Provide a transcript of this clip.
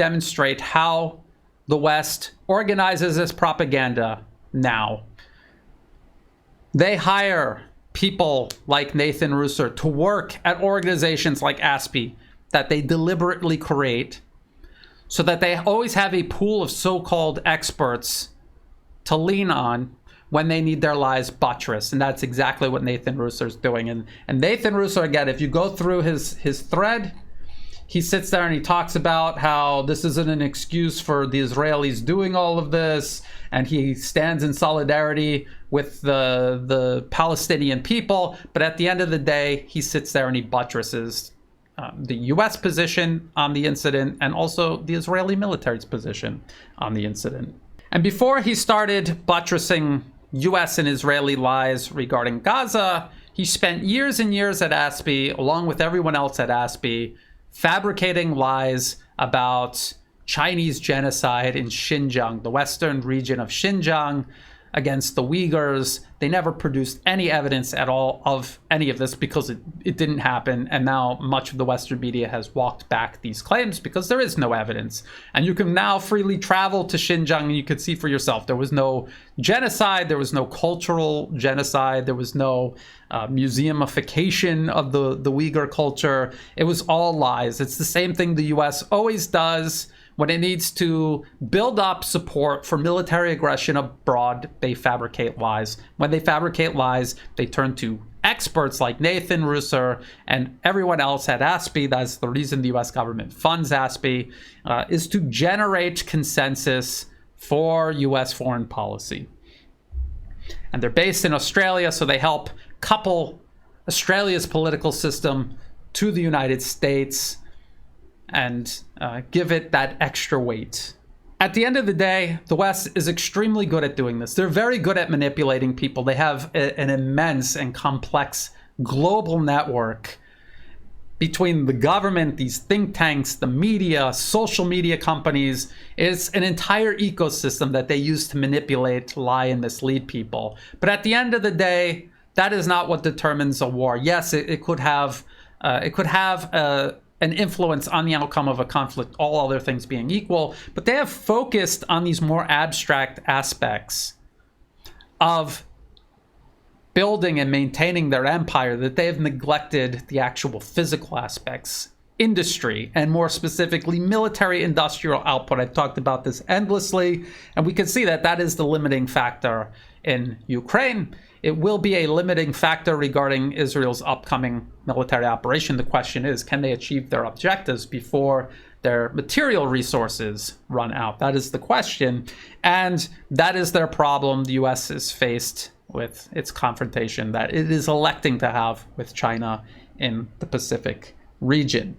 demonstrate how the West organizes its propaganda now. They hire people like Nathan Ruser to work at organizations like ASPI that they deliberately create so that they always have a pool of so-called experts to lean on when they need their lies buttressed. And that's exactly what Nathan Ruser is doing. And Nathan Ruser, again, if you go through his thread, he sits there and he talks about how this isn't an excuse for the Israelis doing all of this, and he stands in solidarity with the Palestinian people. But at the end of the day, he sits there and he buttresses the U.S. position on the incident and also the Israeli military's position on the incident. And before he started buttressing U.S. and Israeli lies regarding Gaza, he spent years and years at ASPI, along with everyone else at ASPI, fabricating lies about Chinese genocide in Xinjiang, the western region of Xinjiang, against the Uyghurs. They never produced any evidence at all of any of this because it didn't happen. And now much of the Western media has walked back these claims because there is no evidence. And you can now freely travel to Xinjiang and you can see for yourself. There was no genocide. There was no cultural genocide. There was no museumification of the Uyghur culture. It was all lies. It's the same thing the US always does. When it needs to build up support for military aggression abroad, they fabricate lies. When they fabricate lies, they turn to experts like Nathan Ruser and everyone else at ASPI. That's the reason the US government funds ASPI, is to generate consensus for US foreign policy. And they're based in Australia, so they help couple Australia's political system to the United States and give it that extra weight. At the end of the day, the West is extremely good at doing this. They're very good at manipulating people. They have an immense and complex global network between the government, these think tanks, the media, social media companies. It's an entire ecosystem that they use to manipulate, lie, and mislead people. But at the end of the day, that is not what determines a war. Yes, it could have an influence on the outcome of a conflict, all other things being equal, but they have focused on these more abstract aspects of building and maintaining their empire, that they have neglected the actual physical aspects, industry, and more specifically military industrial output. I've talked about this endlessly, and we can see that that is the limiting factor in Ukraine. It will be a limiting factor regarding Israel's upcoming military operation. The question is, can they achieve their objectives before their material resources run out? That is the question. And that is their problem. The US is faced with its confrontation that it is electing to have with China in the Pacific region.